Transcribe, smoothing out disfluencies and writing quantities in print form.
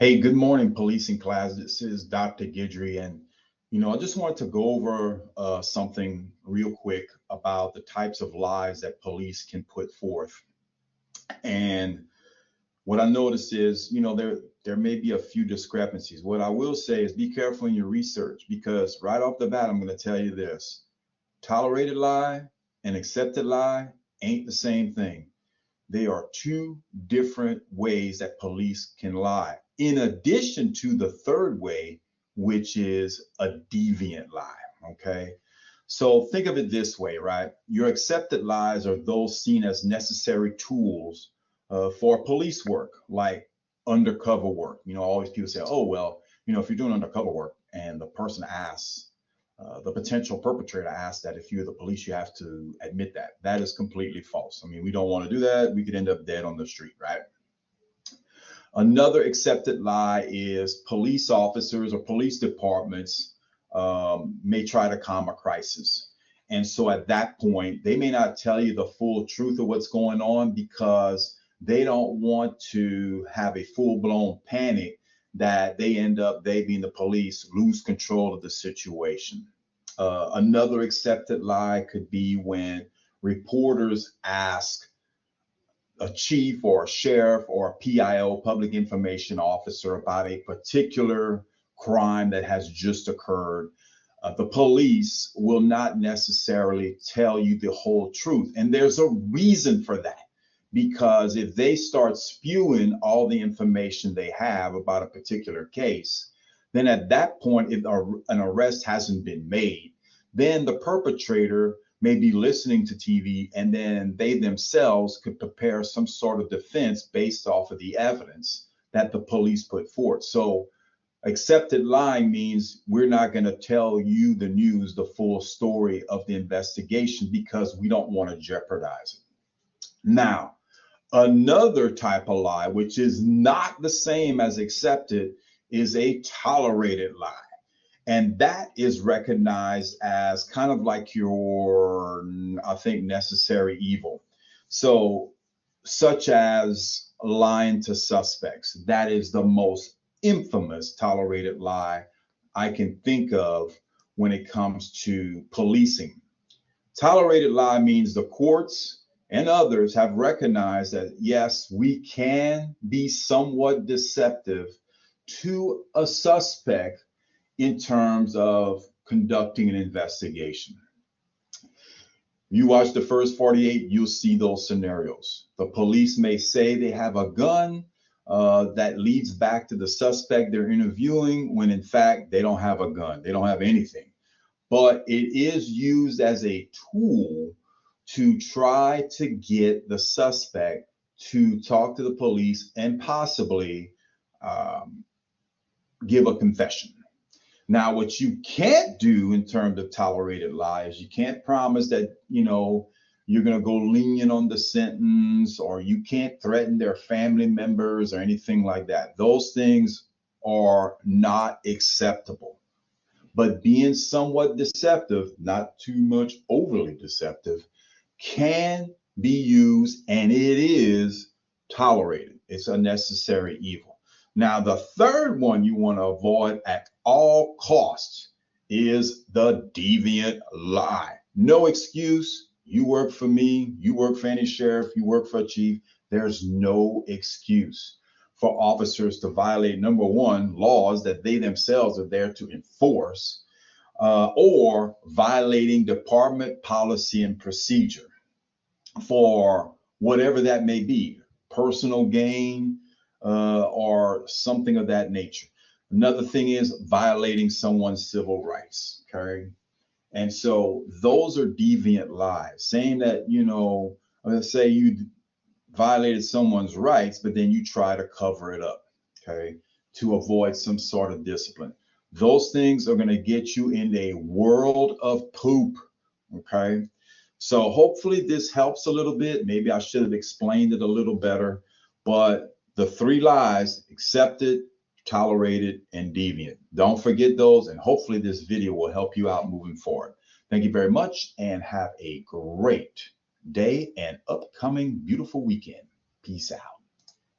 Hey, good morning, policing class. This is Dr. Gidry, and I just wanted to go over something real quick about the types of lies that police can put forth. And what I noticed is, there may be a few discrepancies. What I will say is be careful in your research because right off the bat, I'm going to tell you this: tolerated lie and accepted lie ain't the same thing. They are two different ways that police can lie, in addition to the third way, which is a deviant lie. Okay. So think of it this way, right? Your accepted lies are those seen as necessary tools for police work, like undercover work. Always people say, oh, well, if you're doing undercover work and the person asks, the potential perpetrator asks that if you're the police, you have to admit that. That is completely false. I mean, we don't want to do that. We could end up dead on the street, right? Another accepted lie is police officers or police departments may try to calm a crisis. And so at that point, they may not tell you the full truth of what's going on because they don't want to have a full-blown panic that they being the police, lose control of the situation. Another accepted lie could be when reporters ask a chief or a sheriff or a PIO, public information officer, about a particular crime that has just occurred. The police will not necessarily tell you the whole truth. And there's a reason for that. Because if they start spewing all the information they have about a particular case, then at that point, if an arrest hasn't been made, then the perpetrator may be listening to TV and then they themselves could prepare some sort of defense based off of the evidence that the police put forth. So accepted lying means we're not going to tell you the news, the full story of the investigation because we don't want to jeopardize it. Now, another type of lie, which is not the same as accepted, is a tolerated lie. And that is recognized as kind of like your, I think, necessary evil. So, such as lying to suspects. That is the most infamous tolerated lie I can think of when it comes to policing. Tolerated lie means the courts and others have recognized that, yes, we can be somewhat deceptive to a suspect in terms of conducting an investigation. You watch the first 48, you'll see those scenarios. The police may say they have a gun that leads back to the suspect they're interviewing, when in fact they don't have a gun, they don't have anything. But it is used as a tool to try to get the suspect to talk to the police and possibly give a confession. Now, what you can't do in terms of tolerated lies, you can't promise that, you're going to go lenient on the sentence, or you can't threaten their family members or anything like that. Those things are not acceptable. But being somewhat deceptive, not too much overly deceptive, can be used, and it is tolerated. It's a necessary evil. Now, the third one you want to avoid at all costs is the deviant lie. No excuse. You work for me, you work for any sheriff, you work for a chief. There's no excuse for officers to violate, number one, laws that they themselves are there to enforce, or violating department policy and procedure for whatever that may be, personal gain, or something of that nature. Another thing is violating someone's civil rights, okay? And so those are deviant lies, saying that, let's say you violated someone's rights, but then you try to cover it up, okay, to avoid some sort of discipline. Those things are going to get you in a world of poop, okay? So hopefully this helps a little bit. Maybe I should have explained it a little better, but the three lies: accepted, tolerated, and deviant. Don't forget those, and hopefully this video will help you out moving forward. Thank you very much, and have a great day and upcoming beautiful weekend. Peace out.